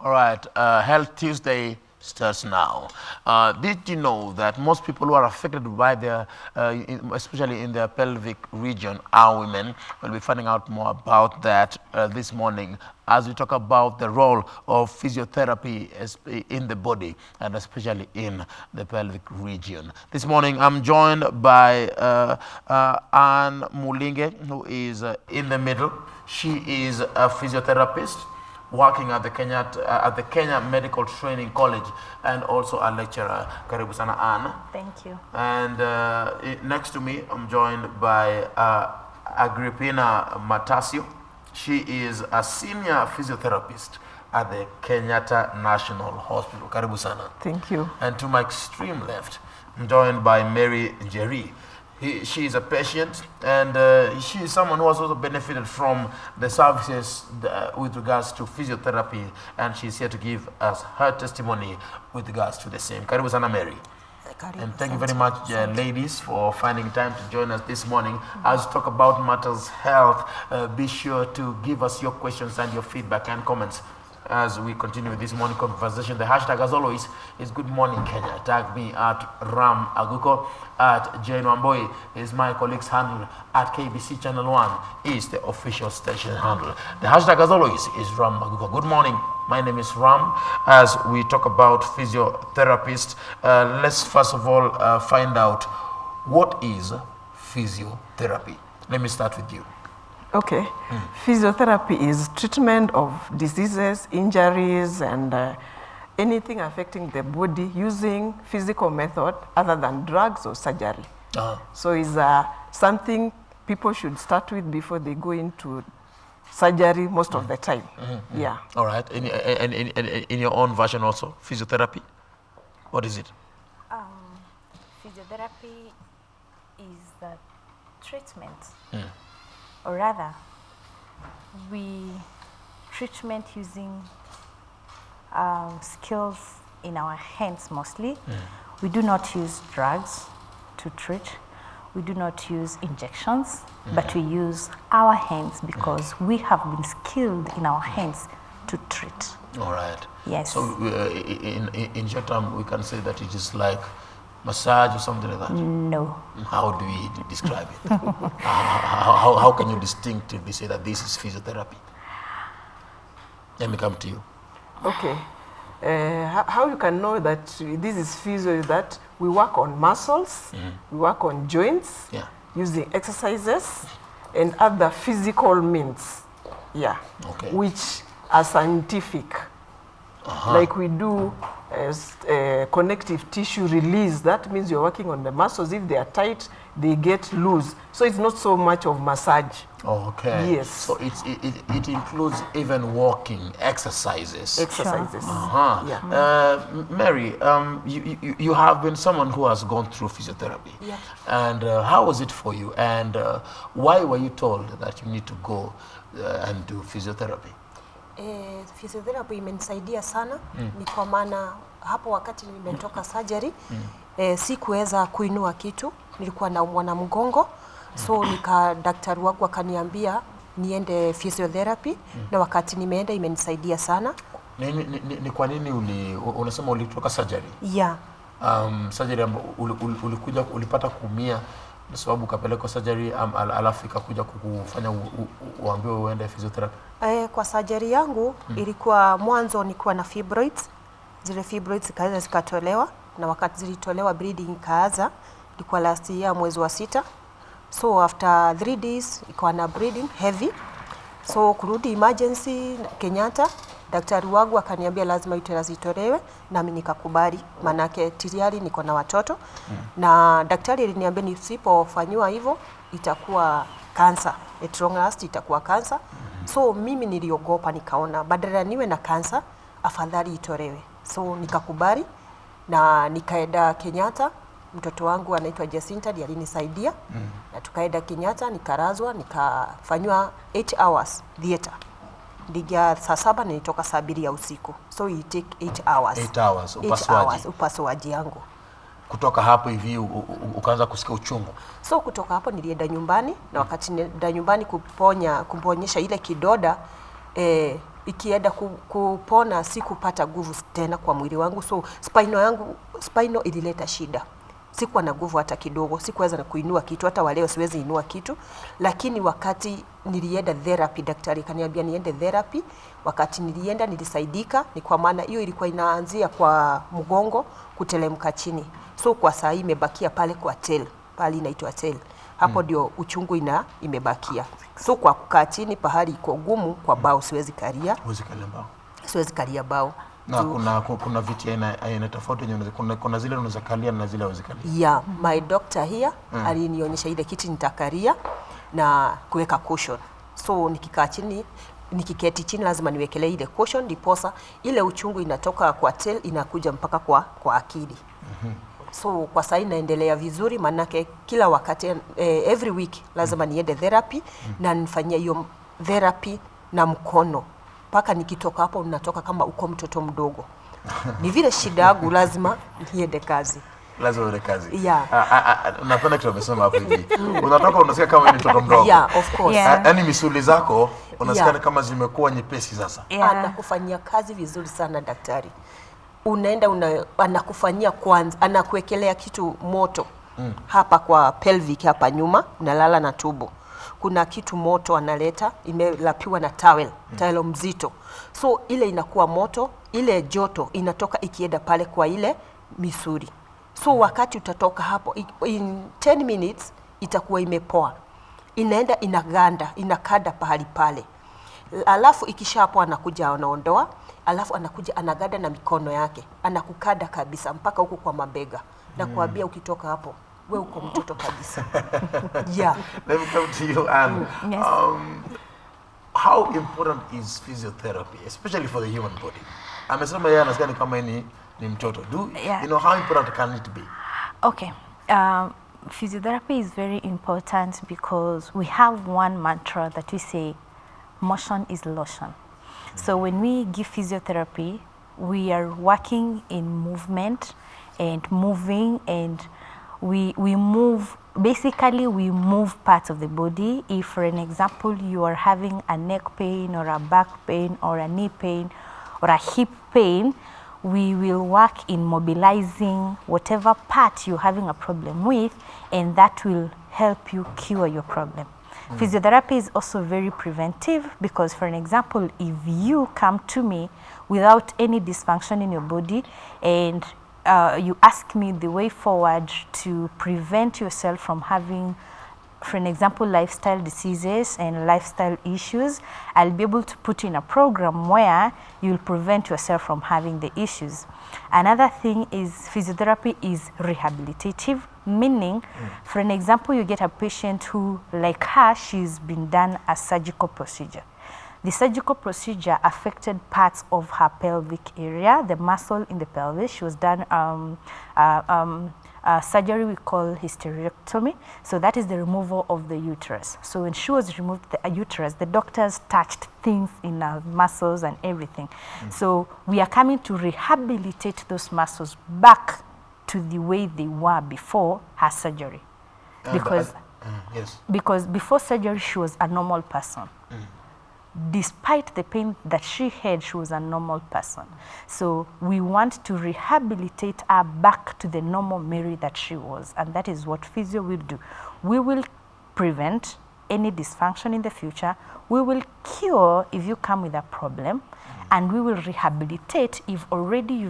All right, Health Tuesday starts now. Did you know that most people who are affected by their, especially in their pelvic region, are women? We'll be finding out more about that this morning as we talk about the role of physiotherapy in the body and especially in the pelvic region. This morning I'm joined by Anne Mulinge, who is in the middle. She is a physiotherapist working at the Kenya Medical Training College and also a lecturer. Karibu sana Anne. Thank you. And next to me, I'm joined by Agrippina Matasio. She is a senior physiotherapist at the Kenyatta National Hospital. Karibu sana. Thank you. And to my extreme left, I'm joined by Mary Njeri. She is a patient, and she is someone who has also benefited from the services with regards to physiotherapy, and she's here to give us her testimony with regards to the same. Karibu sana Mary. And thank you very much, ladies, for finding time to join us this morning as we talk about matters health. Be sure to give us your questions and your feedback and comments as we continue with this morning conversation. The hashtag, as always, is Good Morning Kenya. Tag me at Ram Aguko, at Jane Wamboi is my colleague's handle, at KBC Channel 1 is the official station handle. The hashtag, as always, is Ram Aguko. Good morning. My name is Ram. As we talk about physiotherapists, let's first of all find out what is physiotherapy. Let me start with you. Okay. Physiotherapy is treatment of diseases, injuries, and anything affecting the body using physical method other than drugs or surgery. So it's something people should start with before they go into surgery most of the time. Yeah. All right. In your own version also, physiotherapy, what is it? Physiotherapy is the treatment. Or rather, we treatment using skills in our hands mostly. We do not use drugs to treat. We do not use injections, but we use our hands because we have been skilled in our hands to treat. All right. Yes. So in short term, we can say that it is like massage or something like that? No. How do we describe it? How can you distinctively say that this is physiotherapy? Let me come to you. Okay. How you can know that this is physio is that we work on muscles, we work on joints, using exercises and other physical means, which are scientific. Like we do connective tissue release. That means you're working on the muscles. If they are tight, they get loose. So it's not so much of massage. Okay. Yes. So it includes even walking exercises. Exercises. Sure. Yeah. Mary, you have been someone who has gone through physiotherapy. Yeah. And how was it for you? And why were you told that you need to go and do physiotherapy? Physiotherapy imenisaidia sana ni kwa maana hapo wakati nimetoka surgery sikuweza kuinua kitu, nilikuwa naumwa na mgongo, so daktari wangu akaniambia niende physiotherapy na wakati nimeenda imenisaidia sana. Ni kwa nini unasema ulitoka surgery? Yeah. Surgery ulikuja ulipata kuumia kwa sababu ukapelekwa surgery alafu ikakuja kukufanya uambiwe uende physiotherapy? Kwa surgery yangu ilikuwa mwanzo nilikuwa na fibroids. Zile fibroids kaanza zikatolewa, na wakati zilitolewa bleeding ikaanza. Ilikuwa last year mwezi wa 6. So after 3 days ikawa na bleeding heavy. So kurudi emergency Kenyatta, daktari wangu akaniambia lazima uterus itolewe, nami nikakubali manake tayari niko na watoto. Na daktari aliniambia nisipofanywa hivyo itakuwa cancer. At long last itakuwa cancer. So mimi niliogopa, nikaona badala niwe na cancer afadhali itolewe. So nikakubali na nikaenda Kenyatta. Mtoto wangu anaitwa Jacinta ndiye alinisaidia. Na tukaenda Kenyatta, nikarazwa, nikafanywa 8 hours theater. Ndiga saa 7 nilitoka saa 2 ya usiku. So it take 8 hours. 8 hours upasuaji yangu. Kutoka hapo hivi ukaanza kusikia uchungu? So kutoka hapo nilienda nyumbani, na wakati nilienda nyumbani kuponyesha ile kidoda ikienda kupona si kupata nguvu tena kwa mwili wangu, so spinal ilileta shida. Sikuwa na nguvu hata kidogo, sikuweza na kuinua kitu, hata waleo siwezi inua kitu. Lakini wakati nilienda therapy, daktari kaniambia niende therapy. Wakati nilienda nilisaidika, ni kwa maana hiyo ilikuwa inaanzia kwa mgongo kutelemka chini. So kwa saa hii imebakia pale kwa tail, pale inaitwa tail. Hapo ndio uchungu imebakia. So kwa kukaa chini pahali iko gumu kwa bao siwezi kalia. Siwezi kalia bao. Na kuna viti aina tofauti, kuna zile unaweza kalia na zile hauwezi kalia. Yeah, my doctor here alinionyesha ile kiti nitakalia na kuweka cushion. So nikikaa chini, nikiketi chini lazima niwekelee ile cushion, ndiposa ile uchungu inatoka kwa tail inakuja mpaka kwa akili. So kwa sasa naendelea vizuri, manake kila wakati every week lazima niende therapy na nifanyia hiyo therapy na mkono. Paka nikitoka hapo unatoka kama uko mtoto mdogo. Ni vile shida yangu lazima niende kazi. Lazima uende kazi. Yeah. Napenda kitu umesema hapo hivi. Unatoka unasikia kama ni mtoto mdogo. Yeah, of course. Yaani misuli zako unasikia kama zimekuwa nyepesi sasa. Anakufanyia kazi vizuri sana daktari. Unaenda anakufanyia kwanza, anakuwekelea kitu moto hapa kwa pelvic hapa nyuma, unalala na tubo. Kuna kitu moto analeta, imelapiwa na towel mzito. So ile inakuwa moto, ile joto inatoka ikienda pale kwa ile misuli. So wakati utatoka hapo, in 10 minutes itakuwa imepoa. Inaenda inakanda pahali pale. Alafu ikishapoa anakuja anaondoa, alafu anakuja anagada na mikono yake. Anakukada kabisa mpaka huko kwa mabega. Na kuambia ukitoka hapo, wewe uko mtoto kabisa. Yeah. Let me come to you, Anne. Yes. How important is physiotherapy, especially for the human body? Amesema yeye anasikia kama ni mtoto. You know, how important can it be? Okay. Physiotherapy is very important because we have one mantra that we say, motion is lotion. So when we give physiotherapy, we are working in movement and moving, and we move, basically we move parts of the body. If, for an example, you are having a neck pain or a back pain or a knee pain or a hip pain, we will work in mobilizing whatever part you're having a problem with, and that will help you cure your problem. Physiotherapy is also very preventive because, for an example, if you come to me without any dysfunction in your body and you ask me the way forward to prevent yourself from having, for an example, lifestyle diseases and lifestyle issues, I'll be able to put in a program where you'll prevent yourself from having the issues. Another thing is physiotherapy is rehabilitative, meaning, for an example, you get a patient who, like her, she's been done a surgical procedure. The surgical procedure affected parts of her pelvic area, the muscle in the pelvis. She was done surgery we call hysterectomy. So that is the removal of the uterus. So when she was removed the uterus, the doctors touched things in her muscles and everything. So we are coming to rehabilitate those muscles back to the way they were before her surgery. Because before surgery, she was a normal person. Despite the pain that she had, she was a normal person. So we want to rehabilitate her back to the normal Mary that she was. And that is what physio will do. We will prevent any dysfunction in the future. We will cure if you come with a problem. And we will rehabilitate if already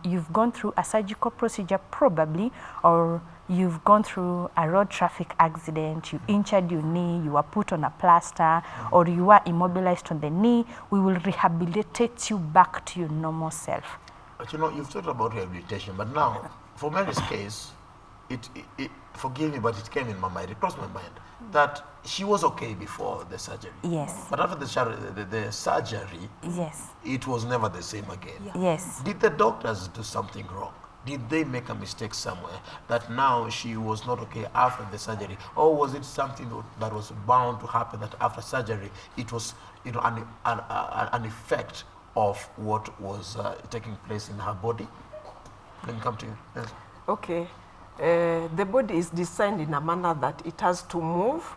you've gone through a surgical procedure probably, or you've gone through a road traffic accident, you injured your knee, you were put on a plaster, or you were immobilized on the knee. We will rehabilitate you back to your normal self. But you know, you've talked about rehabilitation, but now, for Mary's case, forgive me, but it came in my mind, it crossed my mind, that she was okay before the surgery. Yes. But after the surgery, yes, it was never the same again. Yeah. Yes. Did the doctors do something wrong? Did they make a mistake somewhere that now she was not okay after the surgery? Or was it something that was bound to happen, that after surgery it was, you know, an effect of what was taking place in her body? Let me come to you. Yes. Okay. The body is designed in a manner that it has to move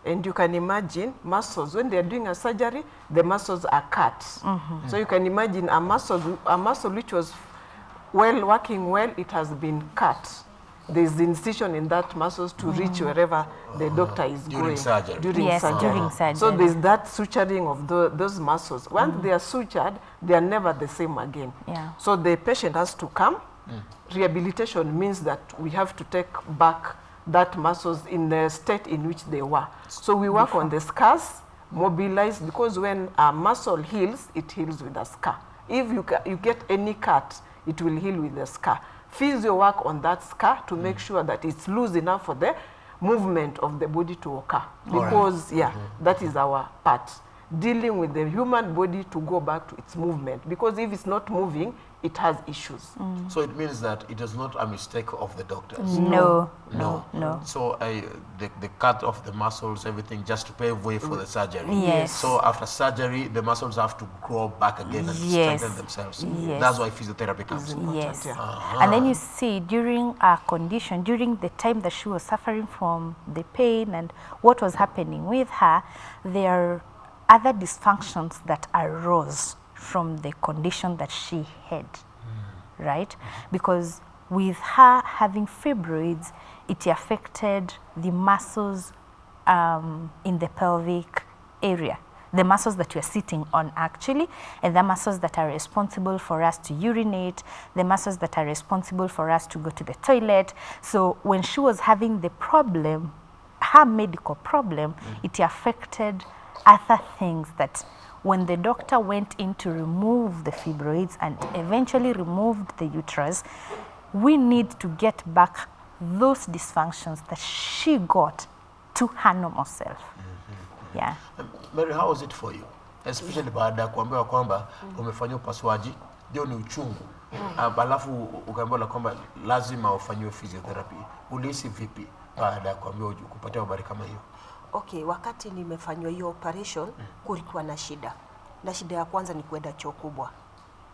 And you can imagine muscles, when they're doing a surgery, the muscles are cut. So you can imagine a muscle which was working well, it has been cut. There's incision in that muscles to reach wherever the doctor is During going. surgery. Yes, during surgery. So there's that suturing of those muscles. Once they are sutured, they are never the same again. Yeah. So the patient has to come. Rehabilitation means that we have to take back that muscles in the state in which they were. So we work on the scars, mobilize, because when a muscle heals, it heals with a scar. If you get any cut, it will heal with the scar. Physio work on that scar to make sure that it's loose enough for the movement of the body to occur. Because, that is our part. Dealing with the human body to go back to its movement. Because if it's not moving, it has issues. So it means that it is not a mistake of the doctors. No. So the cut of the muscles, everything, just to pave way for the surgery. Yes. So after surgery, the muscles have to grow back again and strengthen themselves. Yes. That's why physiotherapy comes in. Yes. And then you see, during our condition, during the time that she was suffering from the pain and what was happening with her, there are other dysfunctions that arose from the condition that she had, right? Because with her having fibroids, it affected the muscles in the pelvic area, the muscles that you're sitting on actually, and the muscles that are responsible for us to urinate, the muscles that are responsible for us to go to the toilet. So when she was having the problem, her medical problem, it affected other things that when the doctor went in to remove the fibroids and eventually removed the uterus, we need to get back those dysfunctions that she got to her normal self. Yeah. Mary, how was it for you? Especially baada ya kuambiwa kwamba umefanywa upasuaji, ndio ni uchungu. Alafu ukaambiwa kwamba lazima ufanyiwe physiotherapy. Ulihisi vipi baada ya kuambiwa kupata habari kama hiyo? Okay, wakati nimefanywa hiyo operation kulikuwa na shida. Na shida ya kwanza ni kwenda choo kubwa.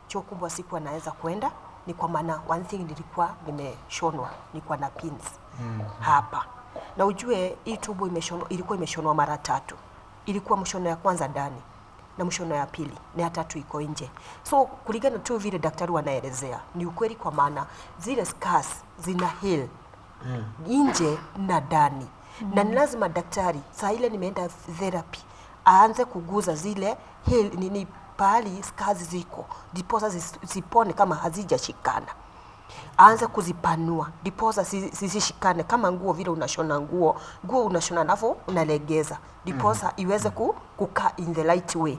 Choo kubwa sikuwa naweza kwenda, ni kwa maana one thing nilikuwa nimeshonwa, nilikuwa na pins hapa. Na ujue hii tubo ilikuwa imeshonwa mara 3. Ilikuwa mshono ya kwanza ndani na mshono ya pili na ya 3 iko nje. So kulingana tu vile daktari wanaelezea, ni ukweli kwa maana zile scars zina heal nje na ndani. Na ni lazima daktari, saa ile nimeenda therapy, aanze kuguza zile nini pahali scars ziko, diposa zipone kama hazijashikana. Aanze kuzipanua, diposa zisishikane kama nguo vile unashona nguo unashona alafu unalegeza. Diposa iweze kukaa in the right way.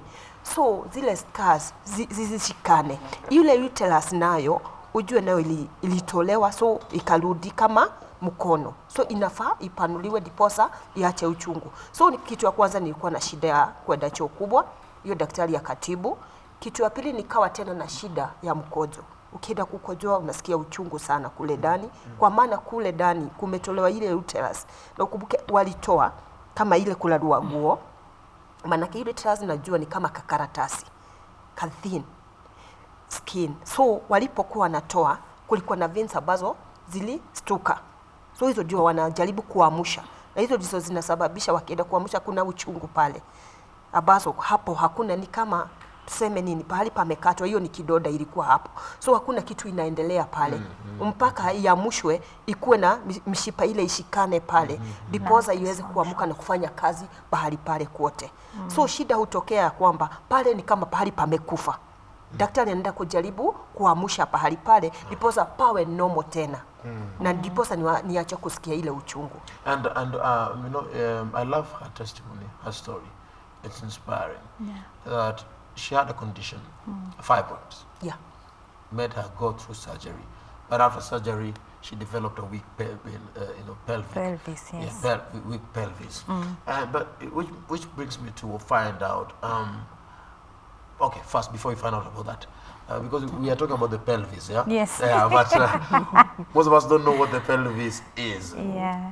So zile scars zisishikane. Yule uterus nayo ujue nayo ilitolewa, so ikarudi kama mkono. So inafaa ipanuliwe diposa iache uchungu. So kitu ya kwanza nilikuwa na shida ya kwenda choo kubwa, hiyo daktari akatibu. Kitu ya pili nikawa tena na shida ya mkojo. Ukienda kukojoa unasikia uchungu sana kule ndani, kwa maana kule ndani kumetolewa ile uterus. Na ukumbuke walitoa kama ile kularua nguo. Maana ile uterus najua ni kama kakaratasi, thin skin. So walipokuwa wanatoa kulikuwa na veins ambazo zilistuka. So hizo ndio wanajaribu kuamsha. Na hizo ndizo zinasababisha wakienda kuamsha kuna uchungu pale. Abazo hapo hakuna, ni kama tuseme nini pahali pamekatwa, hiyo ni kidoda ilikuwa hapo. So hakuna kitu inaendelea pale. Mpaka iamushwe ikuwe na mshipa ile ishikane pale. Diposa iweze kuamuka na kufanya kazi pahali pale kote. So shida hutokea kwamba pale ni kama pahali pamekufa. Daktari anaenda kujaribu kuamsha pahali pale diposa pawe normal tena. Na diposa niache kusikia ile uchungu. And you know, I love her testimony, her story. It's inspiring. That she had a condition, fibroids. Yeah. Made her go through surgery, but after surgery, she developed a weak pelvis. Pelvis, yes. Yeah, weak pelvis. But which brings me to find out. Okay, first before we find out about that, because we are talking about the pelvis, yeah. Yes. Yeah, but most of us don't know what the pelvis is. Yeah.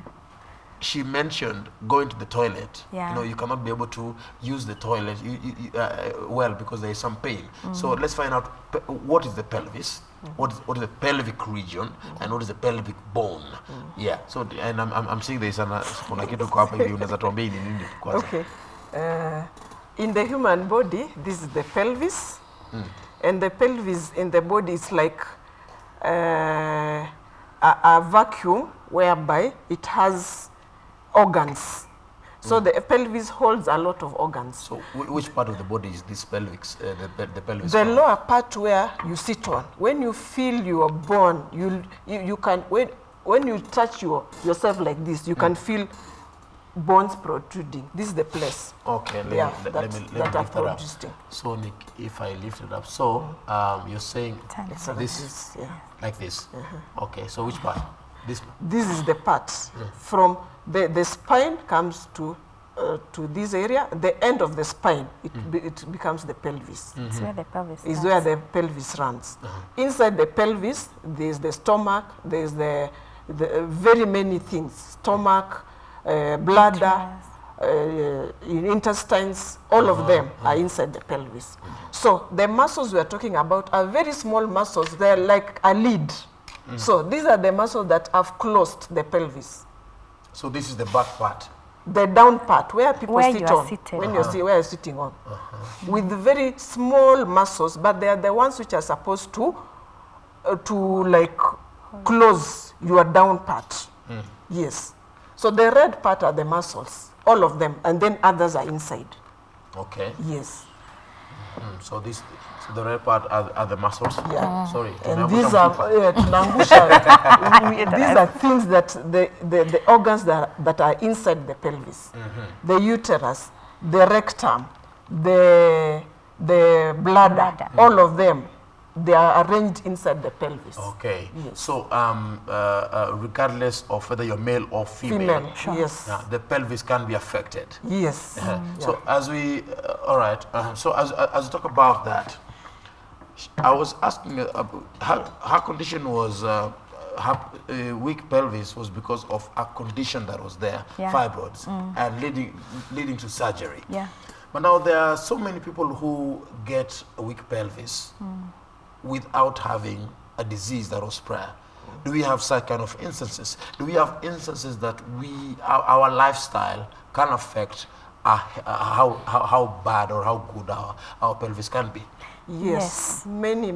She mentioned going to the toilet. Yeah. You know, you cannot be able to use the toilet well because there is some pain. So let's find out what is the pelvis what is the pelvic region and what is the pelvic bone. Yeah, so and I'm seeing there's kuna kitu kwa hapa hivi unaweza tuambia ni nini kwanza. Okay. In the human body, this is the pelvis, and the pelvis in the body is like a vacuum whereby it has organs. So the pelvis holds a lot of organs. So which part of the body is this pelvis, the pelvis? The lower part where you sit on. When you feel your bone, you can, when you touch yourself like this, you can feel bones protruding. This is the place. Okay, let me lift that up. So Nick, if I lift it up, so you're saying this, like this. Okay, so which part? This part. This is the part from the spine comes to this area. The end of the spine, it becomes the pelvis. It's where the pelvis is where the pelvis runs. Inside the pelvis, there's the stomach. There's the very many things. Stomach, bladder, intestines, all of them are inside the pelvis. So the muscles we are talking about are very small muscles. They're like a lid. So these are the muscles that have closed the pelvis. So this is the back part. The down part where people sit on, seated. when you're sitting on, with very small muscles, but they are the ones which are supposed to like close your down part. Yes. So the red part are the muscles, all of them, and then others are inside. Okay. Yes. So the red part are the muscles. Yeah. Sorry. And these are these are things that the organs that are inside the pelvis, the uterus, the rectum, the bladder, all of them. They are arranged inside the pelvis. Okay. Yes. So, regardless of whether you're male or female, yes, the pelvis can be affected. Yes. So, as we, all right. So, as we talk about that, I was asking her condition was her weak pelvis was because of a condition that was there, fibroids, and leading to surgery. Yeah. But now there are so many people who get a weak pelvis without having a disease that was prior. Do we have such kind of instances? Do we have instances that our lifestyle can affect how bad or how good our pelvis can be? Yes. Many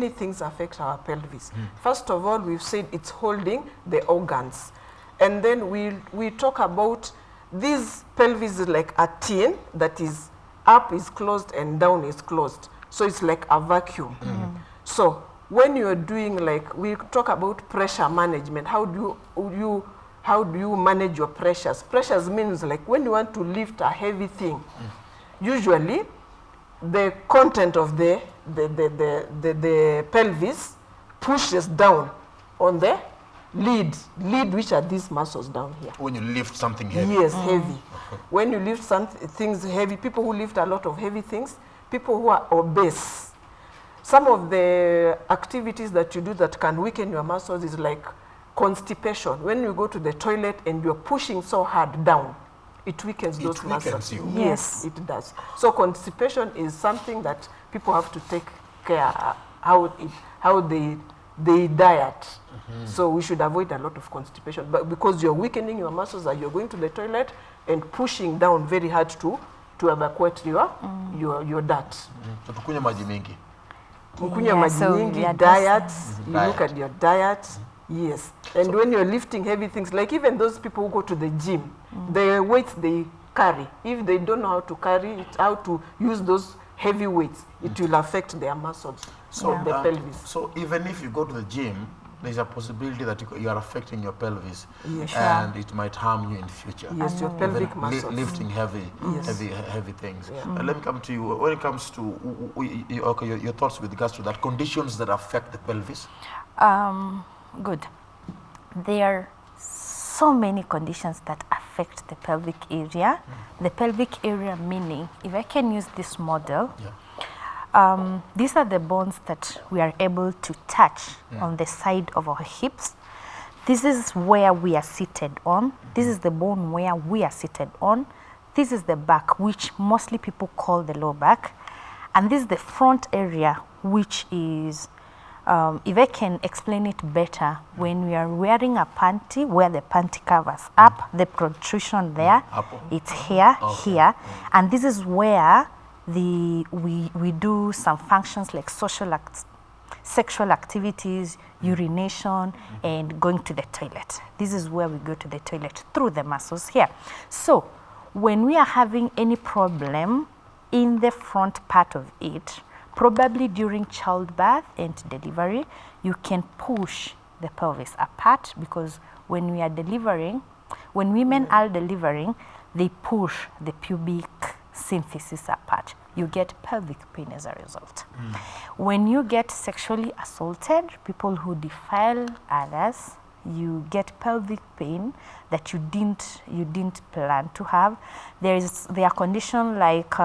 things affect our pelvis. First of all, we've said it's holding the organs. And then we talk about this pelvis is like a tin that is up is closed and down is closed. So it's like a vacuum. So when you're doing, like, we talk about pressure management, how do you manage your pressures? Pressures means like when you want to lift a heavy thing, usually the content of the pelvis pushes down on the lead, which are these muscles down here. When you lift something heavy. Yes, heavy. When you lift things heavy, people who lift a lot of heavy things, people who are obese, some of the activities that you do that can weaken your muscles is like constipation. When you go to the toilet and you're pushing so hard down, it weakens those muscles. You. Yes, it does. So constipation is something that people have to take care how they diet. So we should avoid a lot of constipation. But because you're weakening your muscles, you're going to the toilet and pushing down very hard to evacuate your dirt. So tukunywe maji mingi. Mkunywe maji mingi, diet, you look at your diet. Yes. And when you're lifting heavy things, like even those people who go to the gym, the weights they carry, if they don't know how to carry it, how to use those heavy weights, it will affect their muscles, the pelvis. So even if you go to the gym, there's a possibility that you are affecting your pelvis, yes, and it might harm you in future. Yes, your pelvic muscles. Lifting heavy things. Let me come to you. When it comes to your thoughts with regards to that, conditions that affect the pelvis. Good. There are so many conditions that affect the pelvic area. The pelvic area meaning, if I can use this model, these are the bones that we are able to touch on the side of our hips. This is where we are seated on. This is the bone where we are seated on. This is the back, which mostly people call the lower back. And this is the front area, which is if I can explain it better, when we are wearing a panty where the panty covers up, the protrusion there, it's here, here, and this is where we do some functions like sexual activities, urination, and going to the toilet. This is where we go to the toilet through the muscles here. So when we are having any problem in the front part of it, probably during childbirth and delivery, you can push the pelvis apart, because when we are delivering, when women are delivering, they push the pubic symphysis apart. You get pelvic pain as a result. When you get sexually assaulted, people who defile others, you get pelvic pain that you didn't plan to have. There are conditions like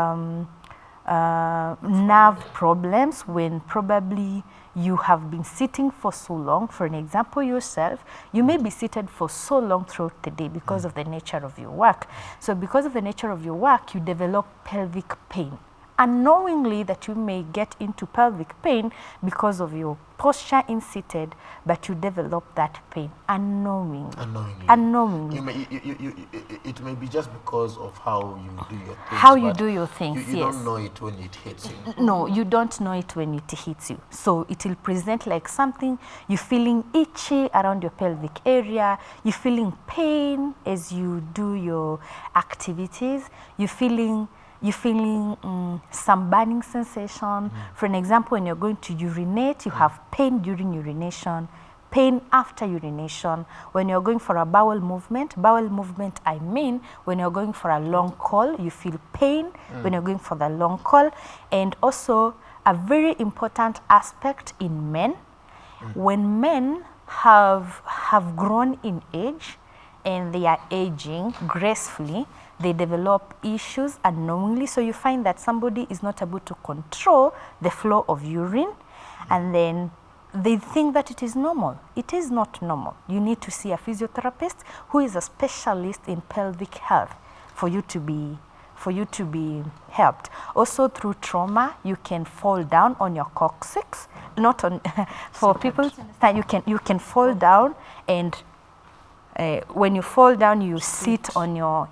nerve problems, when probably you have been sitting for so long. For an example, yourself, you may be seated for so long throughout the day because of the nature of your work. So because of the nature of your work, you develop pelvic pain. Unknowingly that you may get into pelvic pain because of your posture in seated, but you develop that pain unknowingly. Unknowingly. It may be just because of how you do your things. How you do your things, you yes. don't know it when it hits you. No, you don't know it when it hits you. So it will present like something, you're feeling itchy around your pelvic area, you're feeling pain as you do your activities, you're feeling some burning sensation. For an example, when you're going to urinate, you have pain during urination, pain after urination. When you're going for a bowel movement, I mean when you're going for a long call, you feel pain when you're going for the long call. And also a very important aspect in men, when men have grown in age and they are aging gracefully, they develop issues unknowingly. So you find that somebody is not able to control the flow of urine, and then they think that it is normal. It is not normal. You need to see a physiotherapist who is a specialist in pelvic health for you to be helped. Also through trauma, you can fall down on your coccyx, not on for people to understand, you can fall down, and when you fall down, you sit on your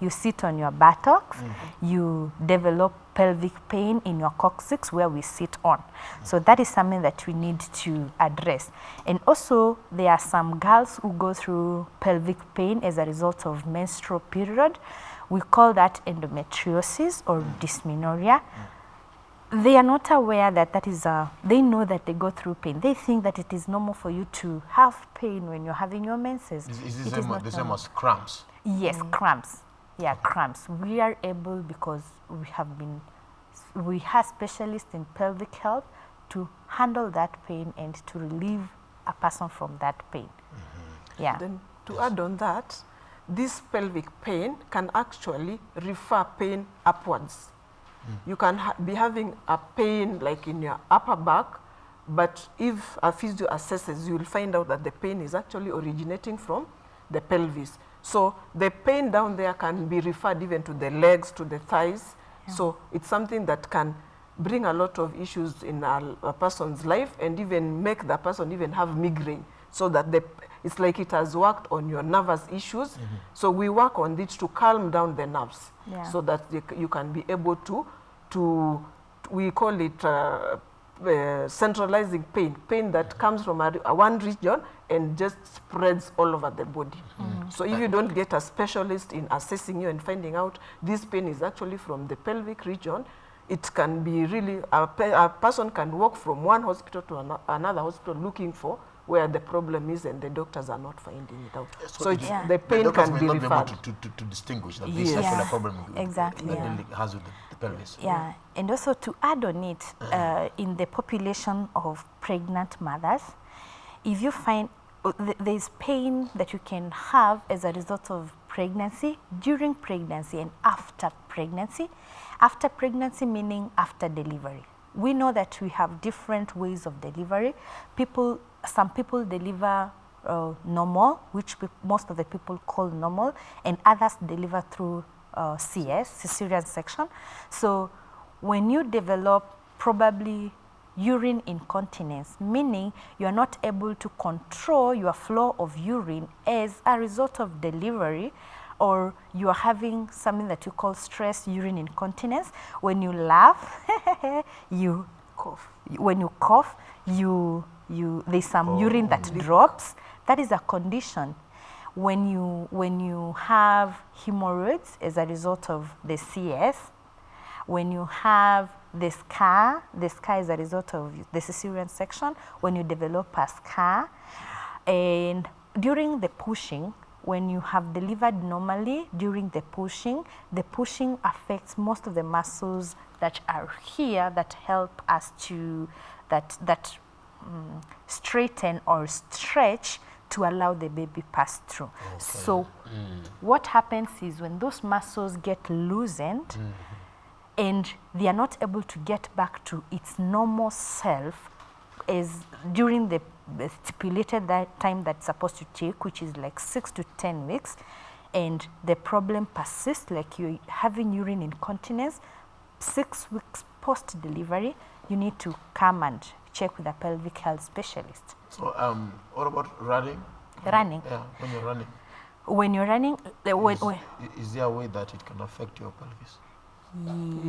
buttocks. You develop pelvic pain in your coccyx where we sit on. So that is something that we need to address. And also, there are some girls who go through pelvic pain as a result of menstrual period. We call that endometriosis or dysmenorrhea. They are not aware that they know that they go through pain. They think that it is normal for you to have pain when you're having your menses. Is the same as cramps? Yes, cramps. Yeah, cramps. We are able, because we have specialists in pelvic health to handle that pain and to relieve a person from that pain. Yeah. Then to add on that, this pelvic pain can actually refer pain upwards. You can be having a pain like in your upper back, but if a physio assesses, you will find out that the pain is actually originating from the pelvis. So the pain down there can be referred even to the legs, to the thighs. Yeah. So it's something that can bring a lot of issues in a person's life, and even make the person even have migraine, so that it's like it has worked on your nervous issues. So we work on this to calm down the nerves, so that you can be able to we call it centralizing pain that comes from one region and just spreads all over the body. So if you don't get a specialist in assessing you and finding out this pain is actually from the pelvic region, it can be really, a person can walk from one hospital to another hospital looking for where the problem is, and the doctors are not finding it out. So the pain can be referred. To distinguish that this is actually a problem exactly, that has with the pelvis. Yeah, and also to add on it, in the population of pregnant mothers, if you find there's pain that you can have as a result of pregnancy, during pregnancy and after pregnancy meaning after delivery. We know that we have different ways of delivery. Some people deliver normal, which most of the people call normal, and others deliver through CS, cesarean section. So when you develop probably urine incontinence, meaning you are not able to control your flow of urine as a result of delivery, or you are having something that you call stress urine incontinence. When you laugh, you Cough. when you cough, there's some urine that drops. That is a condition. When you have hemorrhoids as a result of the CS, when you have the scar is a result of the cesarean section, when you develop a scar, and during the pushing, when you have delivered normally, during the pushing affects most of the muscles that are here that help us to straighten or stretch to allow the baby pass through. Okay. So what happens is when those muscles get loosened and they are not able to get back to its normal self as during the stipulated time that's supposed to take, which is like 6 to 10 weeks, and the problem persists, like you're having urine incontinence, 6 weeks post-delivery, you need to come and check with a pelvic health specialist. So what about running? Running? Yeah, when you're running. When you're running, is there a way that it can affect your pelvis?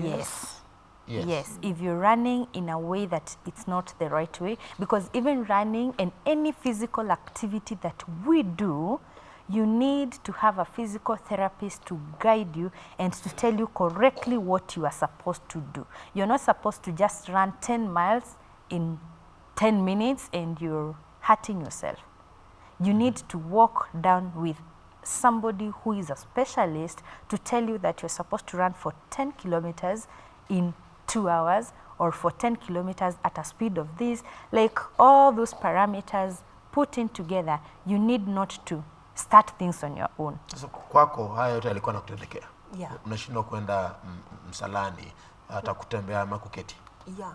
Yes. Yes, if you're running in a way that it's not the right way, because even running and any physical activity that we do, you need to have a physical therapist to guide you and to tell you correctly what you are supposed to do. You're not supposed to just run 10 miles in 10 minutes and you're hurting yourself. You need to walk down with somebody who is a specialist to tell you that you're supposed to run for 10 kilometers in 2 hours, or for 10 kilometers at a speed of this. Like all those parameters put in together, you need not to start things on your own. So kwako haya yote yalikuwa nakutendekea? Yeah. Unashindwa kwenda msalani hata kutembea ama kuketi? Yeah,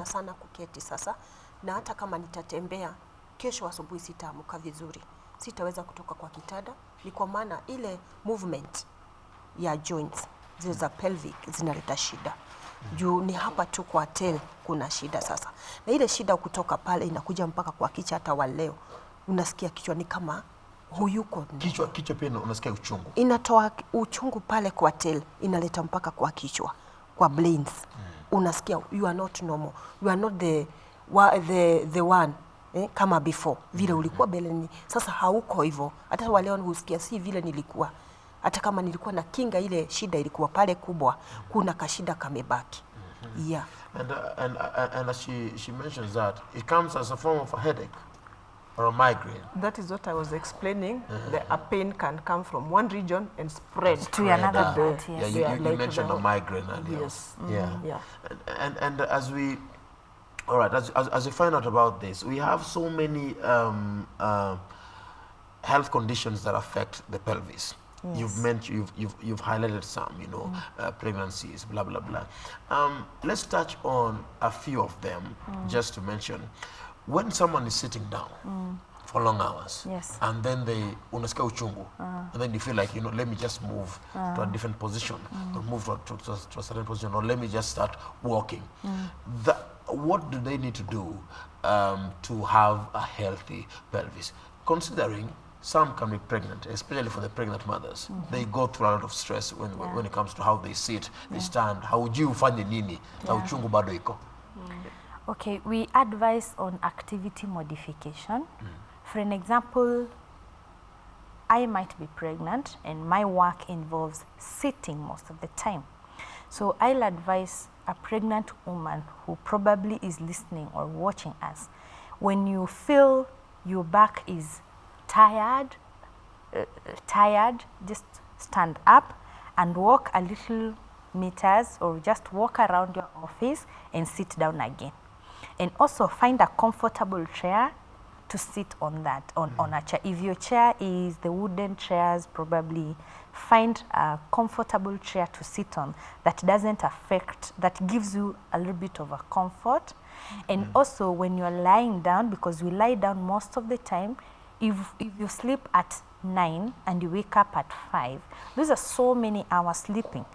sana kuketi sasa. Na hata kama nitatembea, kesho asubuhi sitaamka vizuri. Sitaweza kutoka kwa kitanda, ni kwa maana ile movement ya joints zile za pelvic zinaleta shida. Juu ni hapa tu kwa tail kuna shida sasa. Na ile shida kutoka pale inakuja mpaka kwa kichwa. Hata wa leo unasikia kichwa ni kama huyuko. Kichwa pia unasikia uchungu. Inatoa uchungu pale kwa tail, inaleta mpaka kwa kichwa, kwa brains. Unasikia you are not normal. You are not the one kama before. Vile ulikuwa beleni. Sasa hauko hivyo. Hata wa leo husikia si vile nilikuwa. Hata kama nilikuwa na kinga, ile shida ilikuwa pale kubwa, kuna kashida kamebaki. Yeah. And as she mentions that it comes as a form of a headache or a migraine. That is what I was explaining. A pain can come from one region and spread to another part. Yes. Yeah, you mentioned a migraine earlier. Yes. Yeah. And as we, all right, as we find out about this, we have so many health conditions that affect the pelvis. Yes. You've mentioned, you've highlighted some, pregnancies, blah blah blah. Let's touch on a few of them, just to mention. When someone is sitting down for long hours, yes, and then they unasikia uchungu, and then you feel like, let me just move to a different position, or move to a certain position, or let me just start walking. What do they need to do to have a healthy pelvis? Considering some can be pregnant, especially for the pregnant mothers. They go through a lot of stress when it comes to how they sit, they stand, how you ufanye nini, na uchungu bado iko. Okay, we advise on activity modification. For an example, I might be pregnant and my work involves sitting most of the time. So I'll advise a pregnant woman who probably is listening or watching us, when you feel your back is tired, just stand up and walk a little meters, or just walk around your office and sit down again. And also find a comfortable chair to sit on on a chair. If your chair is the wooden chairs, probably find a comfortable chair to sit on that doesn't affect, that gives you a little bit of a comfort. And also when you're lying down, because we lie down most of the time, if you sleep at 9 and you wake up at 5, those are so many hours sleeping.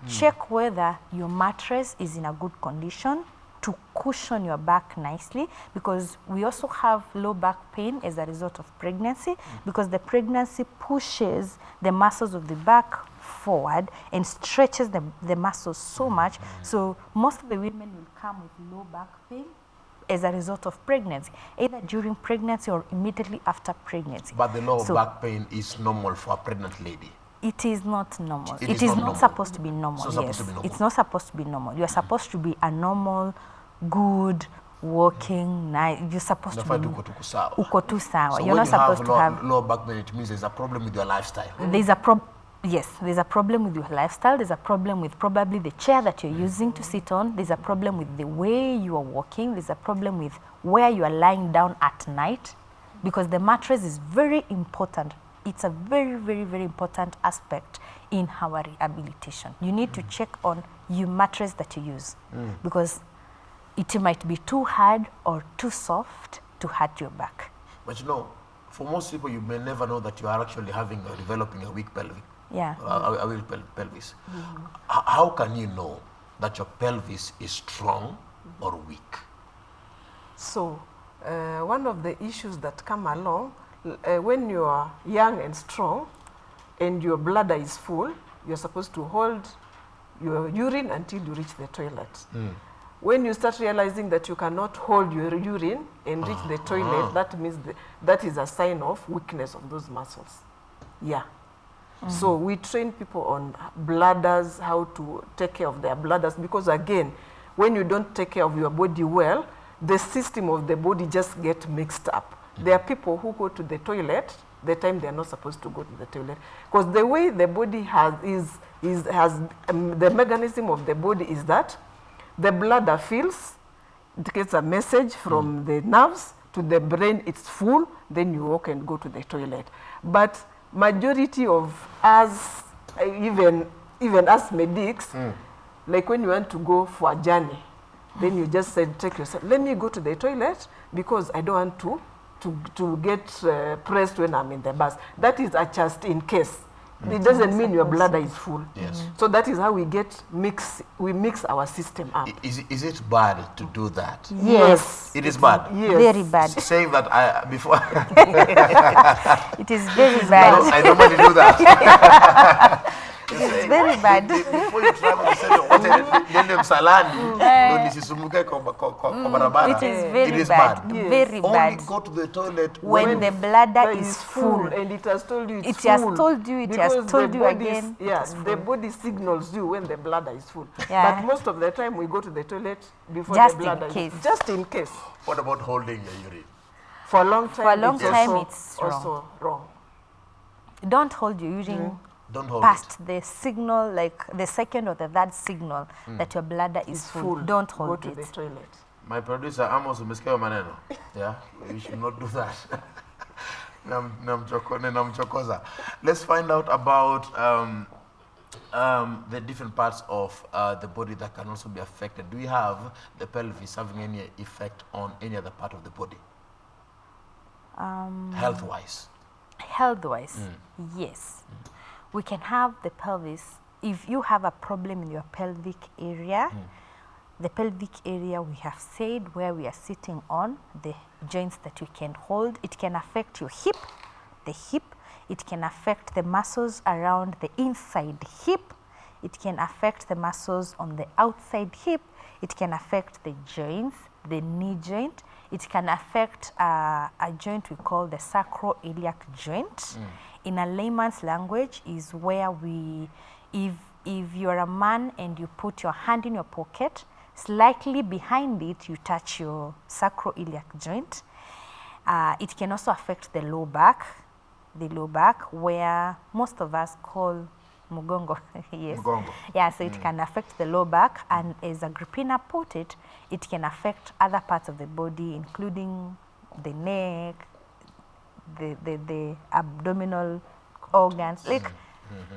Check whether your mattress is in a good condition to cushion your back nicely, because we also have low back pain as a result of pregnancy, because the pregnancy pushes the muscles of the back forward and stretches the muscles so much. So most of the women will come with low back pain as a result of pregnancy, either during pregnancy or immediately after pregnancy. But the low back pain is normal for a pregnant lady? It is not normal. It is not supposed to be normal. It's not supposed to be normal. It's not supposed to be normal. You are supposed to be a normal, good, working, nice. You're supposed to be uko tu sawa. So you're not supposed to have low back pain, it means there's a problem with your lifestyle. There's a yes, there's a problem with your lifestyle. There's a problem with probably the chair that you're using to sit on. There's a problem with the way you are walking. There's a problem with where you are lying down at night, because the mattress is very important. It's a very, very, very important aspect in our rehabilitation. You need to check on your mattress that you use, because it might be too hard or too soft to hurt your back. But you know, for most people, you may never know that you are actually having or developing a weak pelvic. Yeah. A weak pelvis. How can you know that your pelvis is strong or weak? So, one of the issues that come along, when you are young and strong and your bladder is full, you're supposed to hold your urine until you reach the toilet. When you start realizing that you cannot hold your urine and reach the toilet, that means that is a sign of weakness of those muscles. Yeah. So we train people on bladders, how to take care of their bladders, because again, when you don't take care of your body well, the system of the body just get mixed up. There are people who go to the toilet the time they are not supposed to go to the toilet, because the way the body has the mechanism of the body is that the bladder feels, it gets a message from the nerves to the brain, it's full, then you walk and go to the toilet. But majority of us, even us medics, like when you want to go for a journey, then you just said, take yourself, let me go to the toilet because I don't want to get pressed when I'm in the bus. That is a just in case. It doesn't mean your bladder is full. Yes. So that is how we mix our system up. Is it bad to do that? Yes. It is bad? Yes. Very bad. Saying that before... It is very bad. I don't want to do that. It's very bad. Before you travel, you say, nende msalani, ndo nisisumbuke kwa barabara. It is very It is bad. bad. Very bad. Only go to the toilet When the bladder is full. And it has told you it's It full. has told you, it has Because told the you body again. Yes, the body signals you when the bladder is full. Yeah. But most of the time we go to the toilet before Just the bladder in case. is just in case. What about holding your urine? For a long time, For a long it's time, also, it's also wrong. Don't hold your urine Don't hold past the signal, like the second or the third signal that your bladder is It's full. full. Don't Go hold to the it. toilet. My producer, Amos, umesikia maneno. Yeah, we should not do that. Namchokoza. Let's find out about the different parts of the body that can also be affected. Do we have the pelvis having any effect on any other part of the body? Health-wise? Health-wise, yes. We can have the pelvis. If you have a problem in your pelvic area, the pelvic area we have said where we are sitting on, the joints that we can hold, it can affect your hip, the hip. It can affect the muscles around the inside hip. It can affect the muscles on the outside hip. It can affect the joints, the knee joint. It can affect a joint we call the sacroiliac joint. In a layman's language is where if you are a man and you put your hand in your pocket, slightly behind it you touch your sacroiliac joint. It can also affect the low back where most of us call mugongo. Yes. Mugongo. Yeah, so it can affect the low back, and as Agrippina put it, it can affect other parts of the body, including the neck, the abdominal organs. Like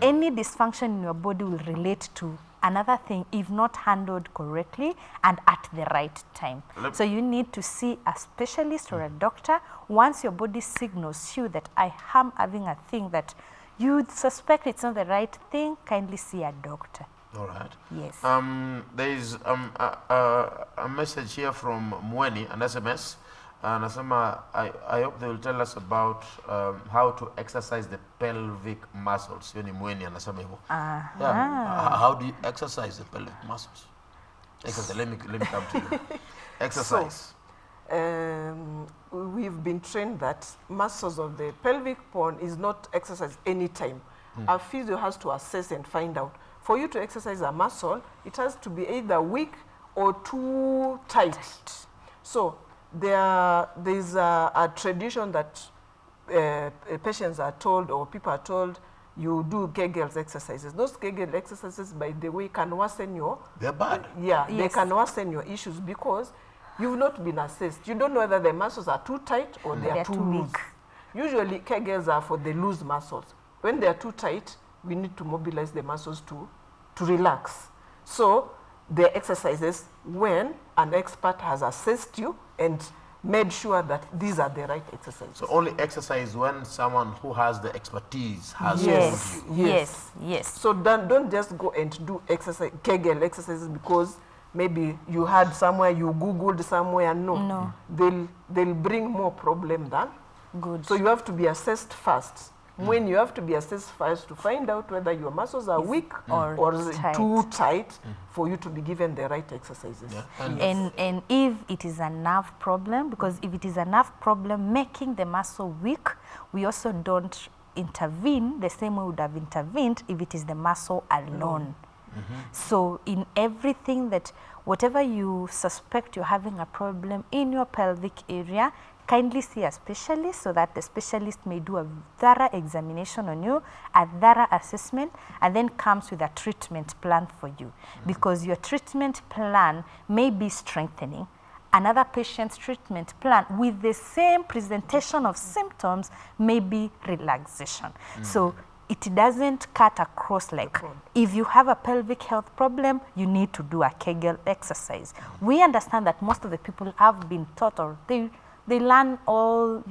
any dysfunction in your body will relate to another thing if not handled correctly and at the right time. So you need to see a specialist or a doctor. Once your body signals you that I am having a thing that you suspect it's not the right thing, kindly see a doctor. All right. Yes. There is a message here from Mweni, an SMS. Nasema, I hope they will tell us about how to exercise the pelvic muscles. Hiyo ni Mweni anasema hivyo. Yeah. How do you exercise the pelvic muscles? Let me come to you. Exercise. So, we've been trained that muscles of the pelvic bone is not exercised anytime. A physio has to assess and find out. For you to exercise a muscle, it has to be either weak or too tight. So there's a tradition that patients are told, or people are told, you do Kegels exercises. Those Kegel exercises, by the way, can worsen your... They're bad. They can worsen your issues because you've not been assessed. You don't know whether the muscles are too tight or they are too loose. Usually, Kegels are for the loose muscles. When they are too tight, we need to mobilize the muscles to relax. So, the exercises when an expert has assessed you and made sure that these are the right exercises. So only exercise when someone who has the expertise has told you. Yes. So don't just go and do exercise, Kegel exercises because maybe you had somewhere, you Googled somewhere. No. They'll bring more problem than good. So you have to be assessed first. When you have to be assessed first to find out whether your muscles are weak or too tight for you to be given the right exercises. Yeah. And if it is a nerve problem, because if it is a nerve problem making the muscle weak, we also don't intervene the same way we would have intervened if it is the muscle alone. So in everything that, whatever you suspect you're having a problem in your pelvic area, kindly see a specialist so that the specialist may do a thorough examination on you, a thorough assessment, and then comes with a treatment plan for you. Because your treatment plan may be strengthening. Another patient's treatment plan with the same presentation of symptoms may be relaxation. So it doesn't cut across like, if you have a pelvic health problem, you need to do a Kegel exercise. We understand that most of the people have been taught, or they learn all,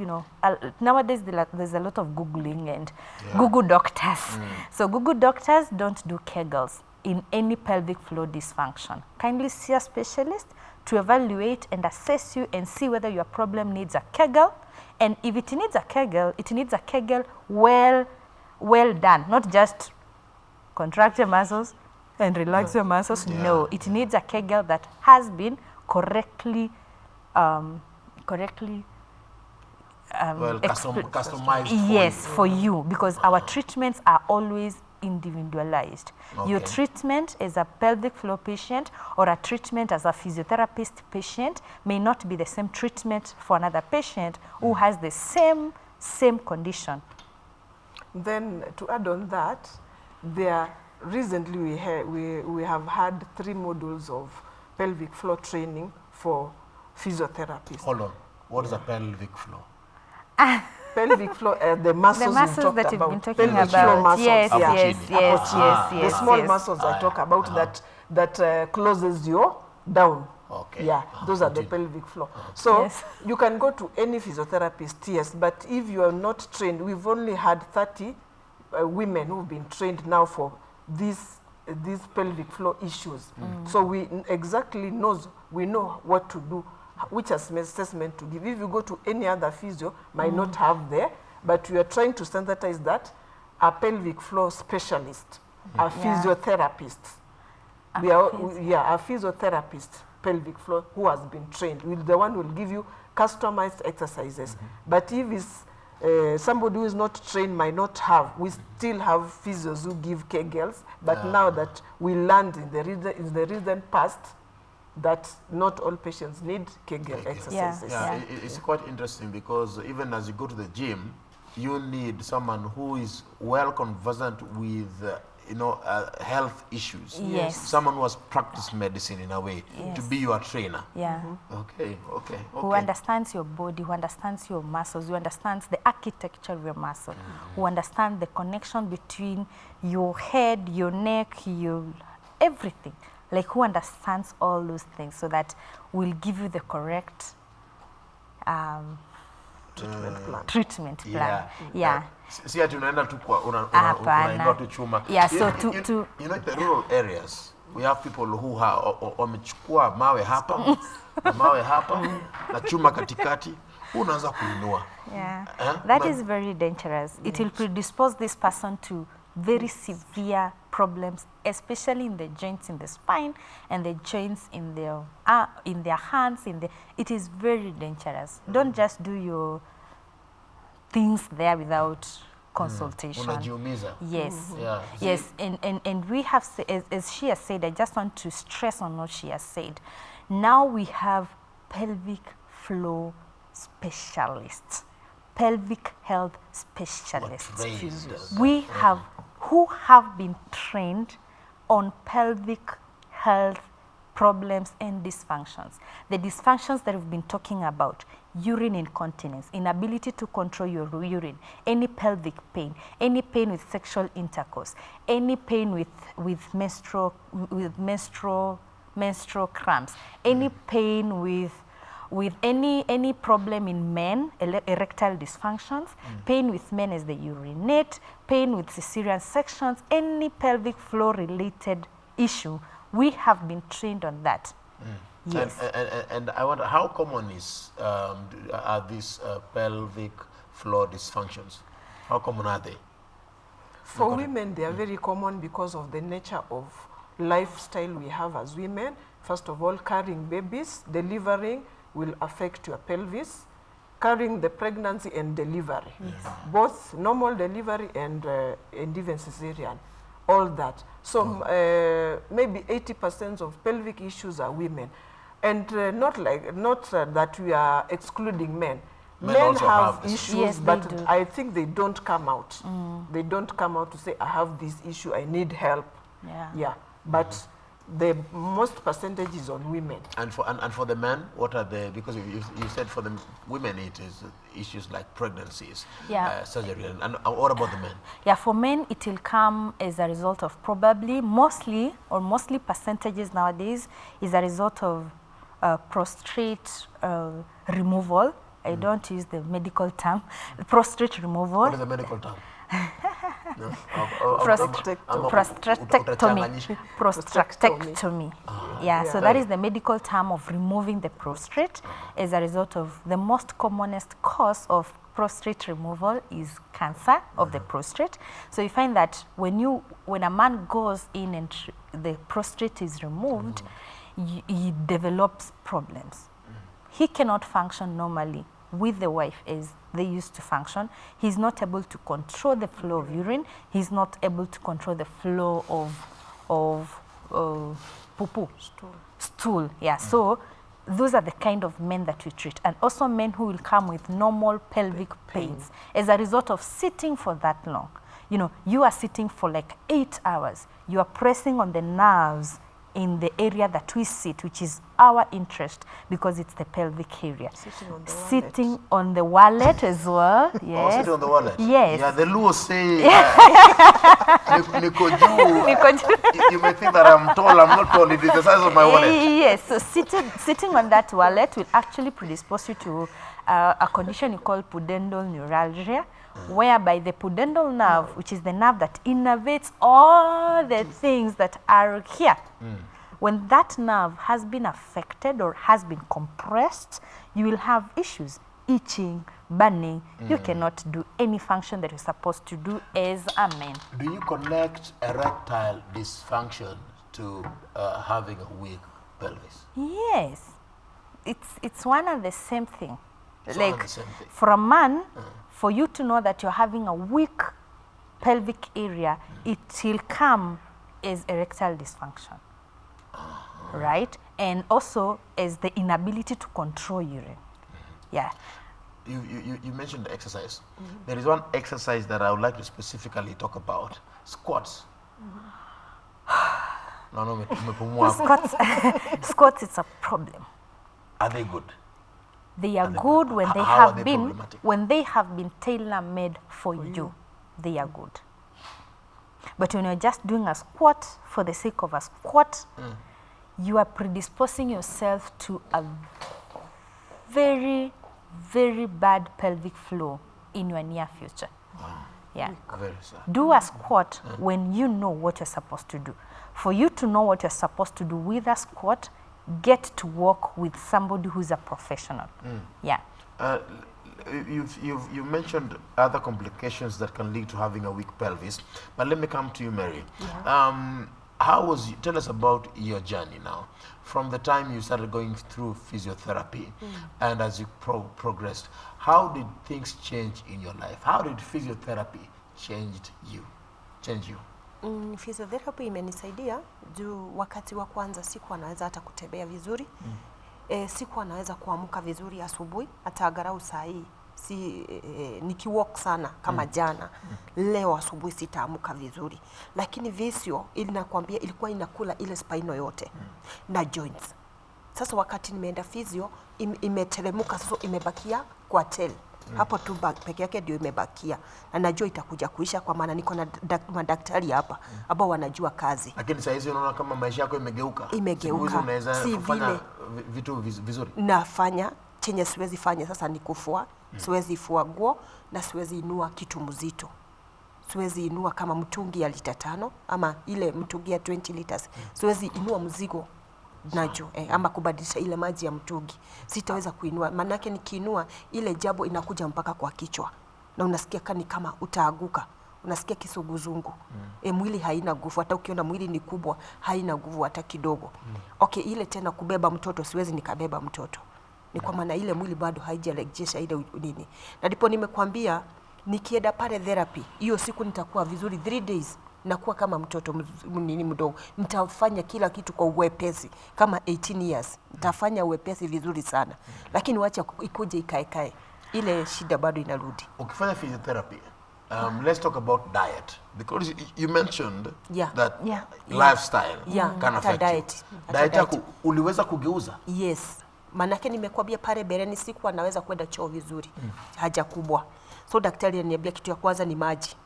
nowadays there's a lot of Googling and Google doctors. So Google doctors don't do Kegels in any pelvic floor dysfunction. Kindly see a specialist to evaluate and assess you and see whether your problem needs a Kegel. And if it needs a Kegel well done, not just contract your muscles and relax your muscles. No, it needs a Kegel that has been correctly customized for you, because our treatments are always individualized. Your treatment as a pelvic floor patient or a treatment as a physiotherapist patient may not be the same treatment for another patient who has the same condition. Then to add on that, recently we have had 3 modules of pelvic floor training for physiotherapists. Hold on. What is a pelvic floor? Pelvic floor, the muscles that you've been talking pelvic about. Floor muscles, Yes. The small muscles I talk about that closes your down. Those are the pelvic floor. So you can go to any physiotherapist, but if you are not trained, we've only had 30 women who've been trained now for these pelvic floor issues. So we know what to do, which assessment to give. If you go to any other physio, might not have there, but we are trying to standardize that. A pelvic floor specialist, a physiotherapist, a physiotherapist, pelvic floor, who has been trained, the one will give you customized exercises. But if it's somebody who is not trained, might not have, we still have physios who give Kegels, but now that we learned in the recent past that not all patients need Kegel exercises. It's quite interesting because even as you go to the gym, you need someone who is well conversant with health issues. Someone who has practiced medicine in a way to be your trainer. Okay. Who understands your body, who understands your muscles, who understands the architecture of your muscle, who understands the connection between your head, your neck, your everything. Like who understands all those things so that we'll give you the correct treatment plan. Yeah. Si ati unaenda tu kwa unainua tu chuma. Yeah, so you know the rural areas we have people who wamechukua mawe hapa na mawe hapa na chuma katikati unaanza kuinua. Yeah. That is very dangerous. It will predispose this person to very severe problems, especially in the joints in the spine and the joints in their hands. It is very dangerous. Don't just do your things there without consultation. Unajiumiza. Yes. Yeah. Yes, and we have, as she has said, I just want to stress on what she has said. Now we have pelvic floor specialists, pelvic health specialists. We have who have been trained on pelvic health problems and dysfunctions. The dysfunctions that we've been talking about: urine incontinence, inability to control your urine, any pelvic pain, any pain with sexual intercourse, any pain with menstrual cramps, any pain with any problem in men, erectile dysfunctions, pain with men as they urinate, pain with cesarean sections, any pelvic floor related issue, we have been trained on that. Yes. And I wonder, how common are these pelvic floor dysfunctions? How common are they? For women, they are very common because of the nature of lifestyle we have as women. First of all, carrying babies, delivering will affect your pelvis. Carrying the pregnancy and delivery, both normal delivery and even cesarean, all that. So maybe 80% of pelvic issues are women, and not that we are excluding men. Men have issues, yes, but I think they don't come out. They don't come out to say, I have this issue, I need help. Yeah. But the most percentage is on women. And for the men, what are the, because you said for the women it is issues like pregnancies, surgery, and what about the men? Yeah, for men it will come as a result of probably mostly percentages nowadays is a result of prostate removal. I don't use the medical term, prostate removal. What is the medical term? Prostatectomy. So that is the medical term of removing the prostate as a result of the most commonest cause of prostate removal is cancer of the prostate. So you find that when a man goes in and the prostate is removed, he develops problems. He cannot function normally with the wife as they used to function. He's not able to control the flow of urine. He's not able to control the flow of poo-poo. Stool. Yeah. So those are the kind of men that we treat. And also men who will come with normal pelvic pains as a result of sitting for that long. You know, you are sitting for like 8 hours. You are pressing on the nerves in the area that we sit, which is our interest because it's the pelvic area. Sitting on the wallet as well. Yes. Oh, sitting on the wallet? Yes. Yeah, the Luo say, you may think that I'm tall, I'm not tall, it is the size of my wallet. Yes, so sitting on that wallet will actually predispose you to a condition called pudendal neuralgia, whereby the pudendal nerve, which is the nerve that innervates all the things that are here, when that nerve has been affected or has been compressed, you will have issues, itching, burning. You cannot do any function that you're supposed to do as a man. Do you connect erectile dysfunction to having a weak pelvis? Yes, it's one and the same thing. For a man, for you to know that you're having a weak pelvic area, it will come as erectile dysfunction, right? And also as the inability to control urine. Yeah. You mentioned exercise. There is one exercise that I would like to specifically talk about: squats. Squats, it's a problem. Are they good? They are good when they have been tailor-made for you. They are good. But when you're just doing a squat for the sake of a squat, you are predisposing yourself to a very, very bad pelvic floor in your near future. Yeah. Very sad. Do a squat when you know what you're supposed to do. For you to know what you're supposed to do with a squat, get to work with somebody who's a professional. Yeah. You mentioned other complications that can lead to having a weak pelvis, but let me come to you, Mary. Tell us about your journey now, from the time you started going through physiotherapy and as you progressed. How did things change in your life? How did physiotherapy change you? Physiotherapy imenisaidia juu wakati wa kwanza sikuwa naweza hata kutembea vizuri. Sikuwa naweza kuamka vizuri asubuhi hata agarau saa hii. Nikiwalk sana kama jana. Leo asubuhi sitaamka vizuri. Lakini visio ilinakwambia ilikuwa inakula ile spine yote na joints. Sasa wakati nimeenda physio imetelemuka, sasa imebakia kwa tail. Hapo tu peke yake ndio imebakia. Na najua itakuja kuisha kwa maana niko na madaktari hapa ambao wanajua kazi. Lakini sasa hizi unaona kama maisha yako imegeuka. Imegeuka. Unaweza kufanya vitu vizuri. Nafanya chenye siwezi fanya sasa ni kufua. Siwezi fua nguo na siwezi inua kitu mzito. Siwezi inua kama mtungi ya lita 5 ama ile mtungi ya 20 liters. Siwezi inua mzigo najo ama kubadilisha ile maji ya mtungi. Sitaweza kuinua, manake nikiinua ile jabo inakuja mpaka kwa kichwa na unasikia kama utaaguka, unasikia kisuguzungu. Mwili haina nguvu, hata ukiona mwili ni kubwa haina nguvu hata kidogo. Okay, ile tena kubeba mtoto siwezi nikabeba mtoto. Ni kwa maana ile mwili bado haijarejesha ile nini. Na ndipo nimekwambia nikienda pale therapy, hiyo siku nitakuwa vizuri 3 days. Nakuwa kama mtoto mdogo. Nitafanya kila kitu kwa uwepesi kama 18 years. Nitafanya uwepesi vizuri sana. Lakini wacha ikuje ikae. Ile shida bado inarudi. Ukifanya physiotherapy, let's talk about diet, because you mentioned that lifestyle can affect diet. Diet yako uliweza kugeuza? Yes. Manake nimekwambia pale bereni siku anaweza kwenda choo vizuri. Haja kubwa. So daktari ananiambia kitu ya kwanza ni maji.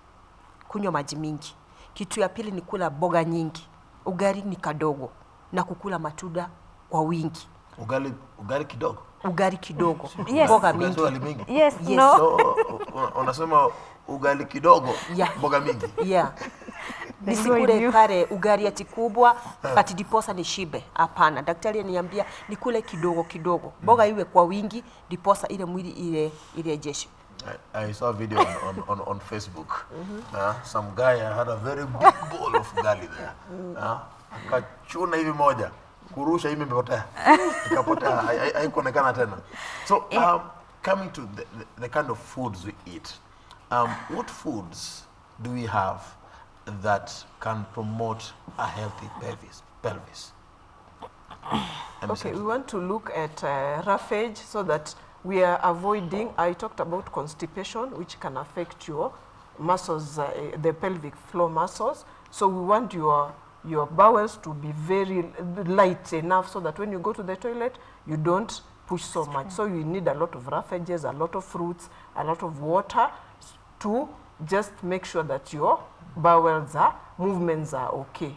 Kunywa maji mingi. Kitu ya pili ni kula boga nyingi. Ugali ni kadogo na kukula matunda kwa wingi. Ugali kidogo. Ugali kidogo. Yes. Boga mingi. Yes. No. So unasema ugali kidogo, boga mingi. Yeah. Nisikule pale ugali ati kubwa ati diposa ni shibe. Hapana, daktari ananiambia nikule kidogo. Boga iwe kwa wingi diposa ile mwili irejeshe. I saw a video on Facebook. Some guy had a very big bowl of gali there. Akachuna hivi moja, kurusha hivi imepotea. Ikapotea, haikuonekana tena. So coming to the kind of foods we eat, what foods do we have that can promote a healthy pelvis? Okay, we want to look at roughage so that we are avoiding, I talked about constipation, which can affect your muscles, the pelvic floor muscles. So we want your bowels to be very light enough so that when you go to the toilet, you don't push so much. So you need a lot of roughages, a lot of fruits, a lot of water to just make sure that your bowels movements are okay.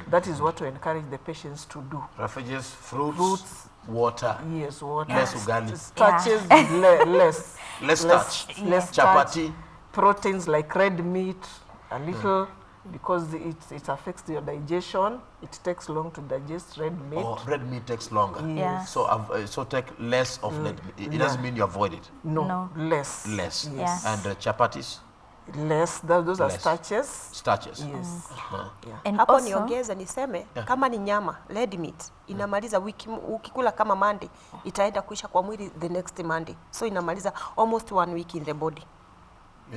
That is what we encourage the patients to do. Roughages, fruits, water. Yes, water. Less ugali. Starches, less starch. Less chapati. Proteins like red meat, a little, because it affects your digestion. It takes long to digest red meat. Oh, red meat takes longer. Yes. So take less of red meat. It doesn't mean you avoid it. No. Less. Yes. And chapatis? Less. Those are starches. Starches. Yes. And hapo niongeza niseme kama ni nyama, red meat, inamaliza wiki, ukikula kama Monday, itaenda kuisha kwa mwili the next Monday. So inamaliza almost 1 week in the body.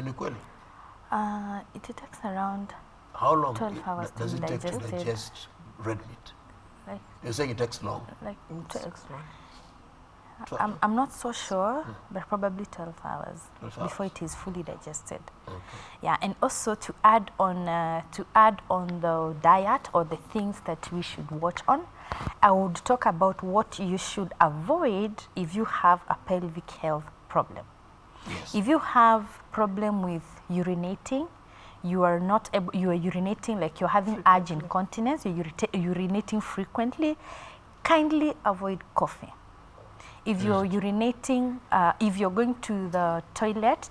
Ni kweli? It takes around how long 12 hours does it take to digest digest red meat? Like, you're saying it takes long? Like it takes long. I'm not so sure, but probably 12 hours 12 hours before it is fully digested. Okay. Yeah, and also to add on the diet or the things that we should watch on, I would talk about what you should avoid if you have a pelvic health problem. Yes. If you have problem with urinating, you are urinating like you're having urge incontinence, you're urinating frequently, kindly avoid coffee. If you're urinating, if you're going to the toilet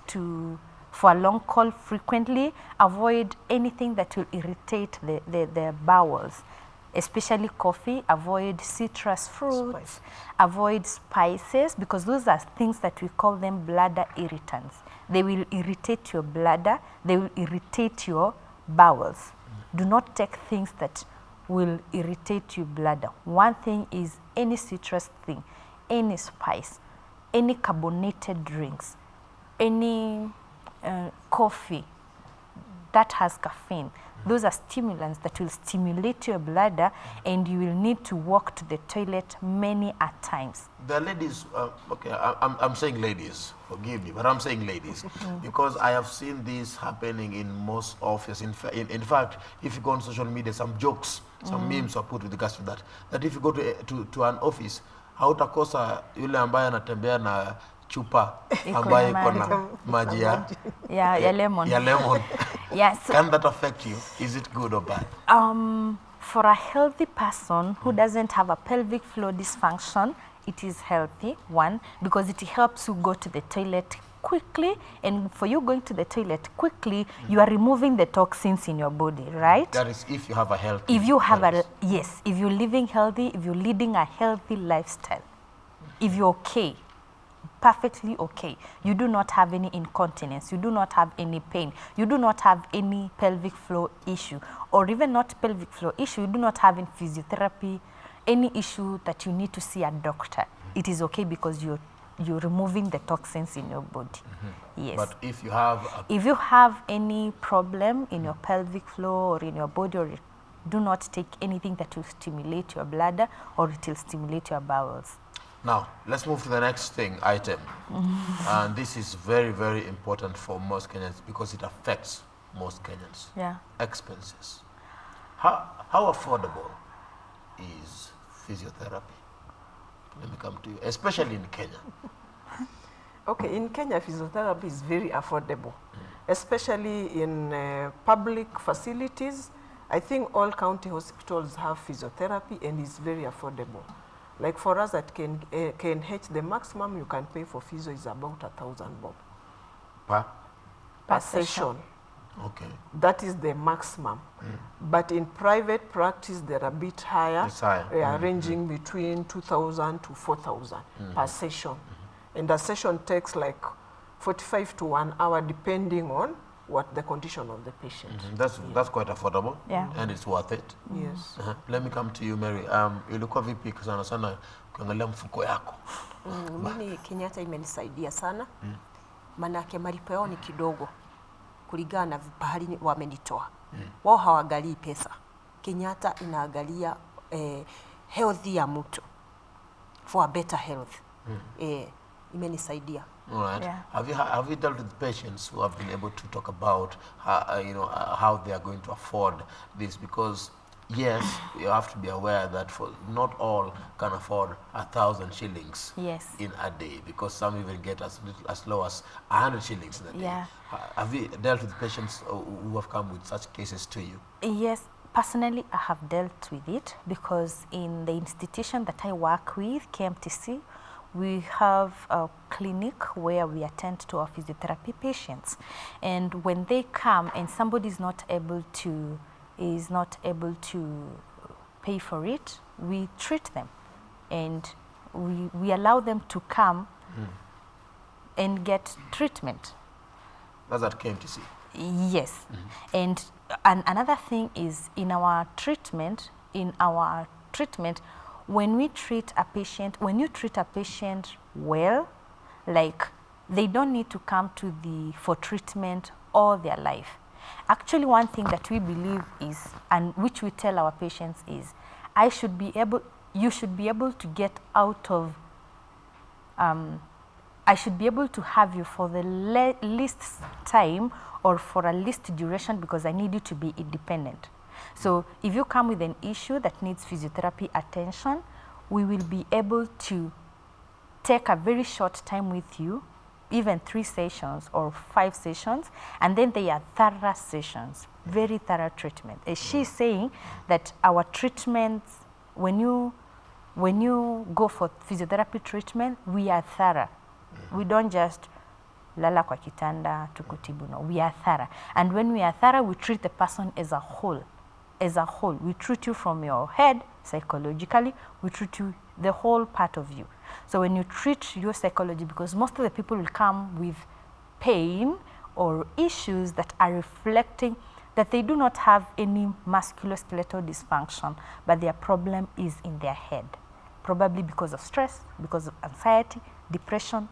for a long call frequently, avoid anything that will irritate the bowels, especially coffee. Avoid citrus fruits, avoid spices, because those are things that we call them bladder irritants. They will irritate your bladder, they will irritate your bowels. Do not take things that will irritate your bladder. One thing is any citrus thing, any spice, any carbonated drinks, any coffee that has caffeine. Those are stimulants that will stimulate your bladder, and you will need to walk to the toilet many a times. The ladies, okay, I'm saying ladies, forgive me, but I'm saying ladies, because I have seen this happening in most offices. In fact, if you go on social media, some jokes, some memes are put with regards to that. That if you go to an office, hautakosa yule ambaye anatembea na chupa ambaye iko na maji ya lemon. Ya lemon. Yes. Can that affect you? Is it good or bad? For a healthy person who doesn't have a pelvic floor dysfunction, it is healthy, one, because it helps you go to the toilet quickly, and for you going to the toilet quickly, you are removing the toxins in your body, right? That is if you have a healthy If you have pelvis. yes, if you're living healthy, if you're leading a healthy lifestyle, if you're okay, perfectly okay, you do not have any incontinence, you do not have any pain, you do not have any pelvic floor issue, or even not pelvic floor issue, you do not have in physiotherapy any issue that you need to see a doctor, it is okay, because you're removing the toxins in your body. Yes. But if you have any problem in your pelvic floor or in your body, or do not take anything that will stimulate your bladder or it will stimulate your bowels. Now, let's move to the next item. And this is very, very important for most Kenyans because it affects most Kenyans. Yeah. Expenses. How affordable is physiotherapy? Let me come to you, especially in Kenya. Okay, in Kenya, physiotherapy is very affordable, especially in public facilities. I think all county hospitals have physiotherapy and it's very affordable. Like for us at KNH, the maximum you can pay for physio is about 1,000 bob. Per session. Okay. That is the maximum. But in private practice, they're a bit higher. It's higher. They are ranging between 2,000 to 4,000 per session. And the session takes like 45 to 1 hour, depending on what the condition of the patient. That's quite affordable. Yeah. And it's worth it. Yes. Let me come to you, Mary. Ilikuwa vipi sana sana ukiangalia mfuko yako? Mimi Kenyatta imenisaidia sana. Manake malipo yao ni kidogo kulingana na pahali wamenitoa. Wao hawaangalii pesa. Kenyatta inaangalia health ya mtu, for a better health. Imenisaidia. All right. Yeah. Have you dealt with patients who have been able to talk about how they are going to afford this? Because yes, you have to be aware that not all can afford 1,000 shillings in a day, because some even get as low as 100 shillings in a day. Yeah. Have you dealt with patients who have come with such cases to you? Yes, personally I have dealt with it, because in the institution that I work with, KMTC, we have a clinic where we attend to our physiotherapy patients, and when they come and somebody is not able to pay for it, we treat them, and we allow them to come and get treatment. That's at KMTC? Yes. And another thing is in our treatment, when you treat a patient well, like they don't need to come for treatment all their life. Actually, one thing that we believe is, and which we tell our patients is, you should be able to get out of, I should be able to have you for the least time or for a least duration, because I need you to be independent. So if you come with an issue that needs physiotherapy attention, we will be able to take a very short time with you, even 3 sessions or 5 sessions, and then they are thorough sessions, very thorough treatment. She's saying that our treatments, when you when you go for physiotherapy treatment, we are thorough. We don't just lala kwa kitanda tukutibu. No, we are thorough. And when we are thorough, we treat the person as a whole. As a whole, we treat you from your head psychologically. We treat you the whole part of you. So when you treat your psychology, because most of the people will come with pain or issues that are reflecting that they do not have any musculoskeletal dysfunction, but their problem is in their head, probably because of stress, because of anxiety, depression.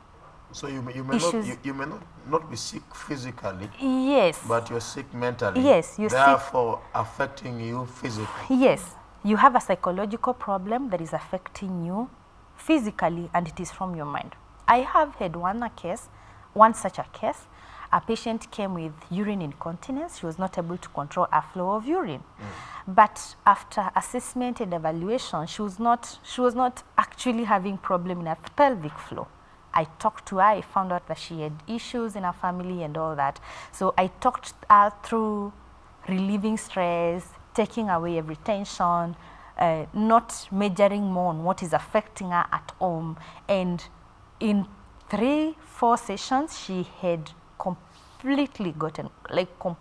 So you may not be sick physically. Yes. But you're sick mentally. Yes, you're therefore affecting you physically. Yes, you have a psychological problem that is affecting you physically, and it is from your mind. I have had one such a case. A patient came with urine incontinence. She was not able to control her flow of urine. But after assessment and evaluation, she was not actually having problem in her pelvic floor. I talked to her. I found out that she had issues in her family and all that. So I talked her through relieving stress, taking away every tension, not majoring more on what is affecting her at home. And in 3-4 sessions, she had completely gotten well.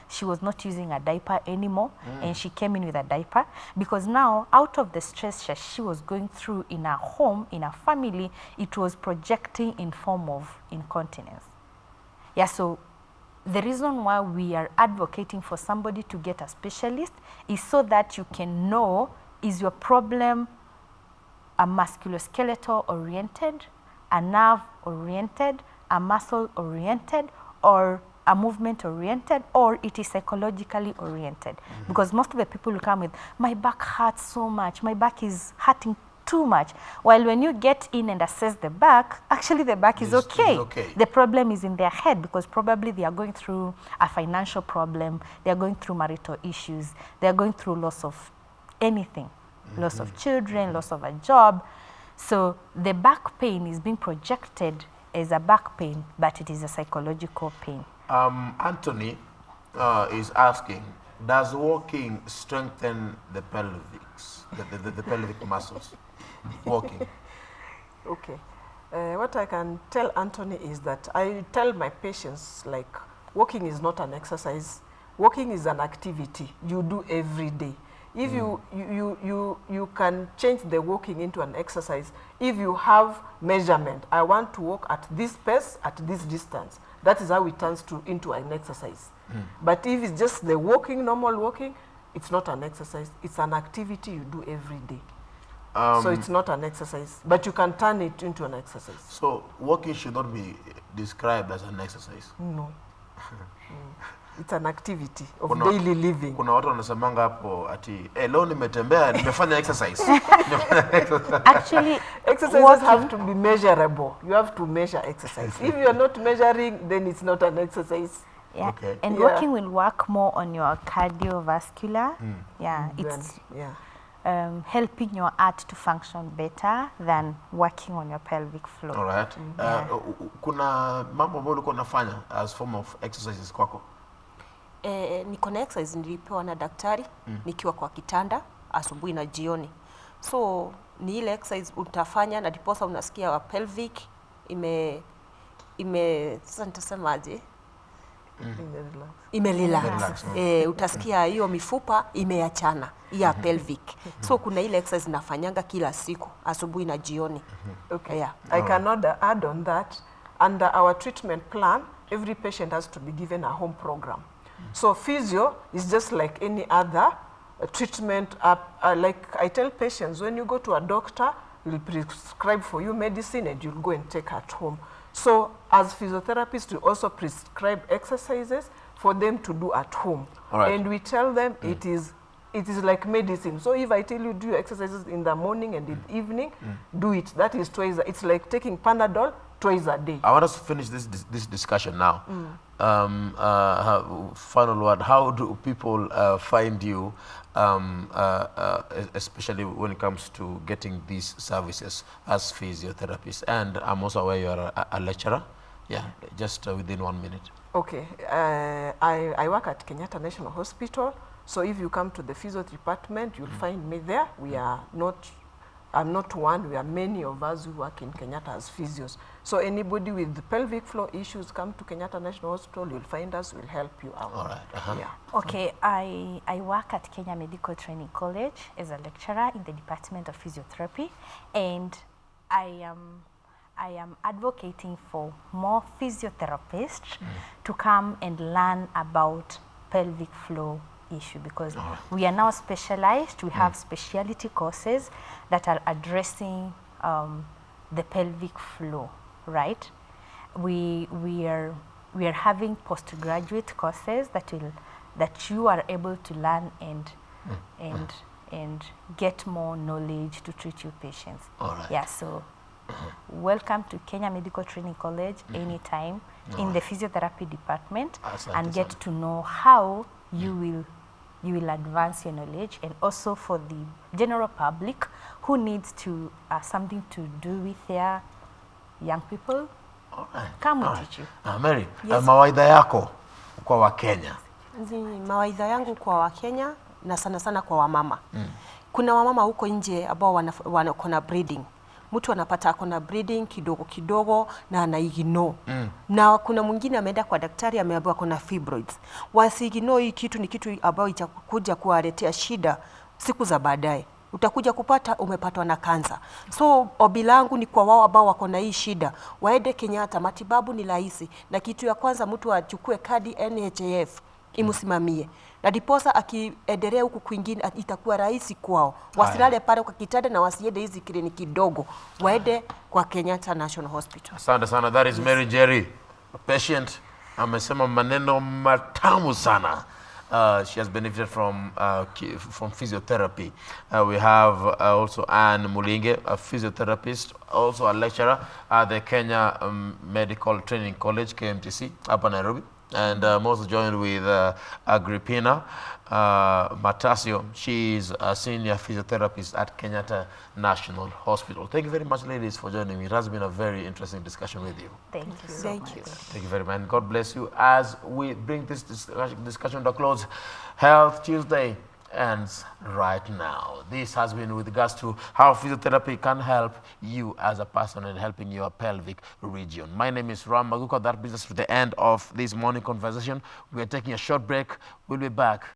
She was not using a diaper anymore, and she came in with a diaper because now, out of the stress that she was going through in her home, in her family, it was projecting in form of incontinence. Yeah, so the reason why we are advocating for somebody to get a specialist is so that you can know, is your problem a musculoskeletal oriented, a nerve oriented, a muscle oriented, or a movement oriented, or it is psychologically oriented. Because most of the people will come with, my back hurts so much, my back is hurting too much. While when you get in and assess the back, actually the back is okay. The problem is in their head, because probably they are going through a financial problem, they are going through marital issues, they are going through loss of anything, loss of children, loss of a job. So the back pain is being projected as a back pain, but it is a psychological pain. Anthony is asking, does walking strengthen the pelvics, the pelvic muscles? Walking. Okay. What I can tell Anthony is that I tell my patients, like, walking is not an exercise. Walking is an activity you do every day. If you can change the walking into an exercise, if you have measurement, I want to walk at this pace, at this distance, that is how it turns into an exercise. But if it's just the walking, normal walking, it's not an exercise. It's an activity you do every day. So it's not an exercise, but you can turn it into an exercise. So walking should not be described as an exercise? No. It's an activity of daily living. Kuna watu wanasemanga hapo ati leo nimetembea, nimefanya exercise. Actually, exercises have to be measurable. You have to measure exercise. If you are not measuring, then it's not an exercise. Yeah. Okay. And walking will work more on your cardiovascular. It's helping your heart to function better than working on your pelvic floor. All right. Kuna mambo ambayo ulikuwa unafanya as form of exercises kwako? Niko na exercise nilipewa na daktari nikiwa kwa kitanda asubuhi na jioni. So ni ile exercise utafanya na diposa unasikia pelvic sasa nitasemaje? Imerelax. Utasikia hiyo mifupa imeachana ya pelvic. So kuna ile exercise nafanyanga kila siku asubuhi na jioni. Okay. Yeah. I can add on that. Under our treatment plan, every patient has to be given a home program. So physio is just like any other treatment. Like I tell patients, when you go to a doctor, he'll prescribe for you medicine and you'll go and take at home. So as physiotherapists, we also prescribe exercises for them to do at home. Right. And we tell them it is like medicine. So if I tell you do your exercises in the morning and in the evening, do it. That is twice. It's like taking Panadol twice a day. I want us to finish this discussion now. Final word, how do people find you, especially when it comes to getting these services as physiotherapists? And I'm also aware you are a lecturer. Yeah, just within 1 minute. Okay. I work at Kenyatta National Hospital. So if you come to the physio department, you'll find me there. I'm not one, we are many of us who work in Kenyatta as physios. So anybody with the pelvic floor issues, come to Kenyatta National Hospital, you'll find us, we'll help you out. All right. Yeah. Okay, I work at Kenya Medical Training College as a lecturer in the Department of Physiotherapy, and I am advocating for more physiotherapists to come and learn about pelvic floor issue, because we are now specialized. We have specialty courses that are addressing the pelvic floor, right? We are having postgraduate courses that you are able to learn and get more knowledge to treat your patients. All right. Yeah, so welcome to Kenya Medical Training College anytime in the physiotherapy department, and get to know how you will advance your knowledge, and also for the general public who needs to something to do with their young people. All right. Come, we All teach you. Mary, Yes. mawaidha yako kwa Wakenya. Mawaidha yangu kwa Wakenya na sana sana kwa wamama. Kuna wamama huko nje ambao wako na breeding. Mtu anapata ako na breeding kidogo kidogo na anaigino. Na kuna mwingine ameenda kwa daktari ameambiwa ako na fibroids. Wasigino, hii kitu ni kitu ambayo itakuja kuwaletea shida siku za baadaye. Utakuja kupata umepatwa na kansa. So ombi langu ni kwa wao ambao wako na hii shida, waende Kenyatta, matibabu ni rahisi, na kitu ya kwanza mtu achukue kadi NHIF imusimamie, na diposa akiendelea huku kwingine itakuwa rahisi kwao. Wasilale pale kwa kitanda na wasiende hizi kliniki kidogo, waende kwa Kenyatta National Hospital. Asante sana. That is Mary Jerry, a patient. Amesema maneno matamu sana. She has benefited from physiotherapy. We have also Anne Mulinge, a physiotherapist, also a lecturer at the Kenya Medical Training College, KMTC, up in Nairobi. And I'm also joined with Agrippina Matasio. She's a senior physiotherapist at Kenyatta National Hospital. Thank you very much, ladies, for joining me. It has been a very interesting discussion with you. Thank you so much. Thank you very much. And God bless you. As we bring this discussion to a close, Health Tuesday ends right now. This has been with regards to how physiotherapy can help you as a person in helping your pelvic region. My name is Ram Maguka. That brings us to the end of this morning conversation. We are taking a short break. We'll be back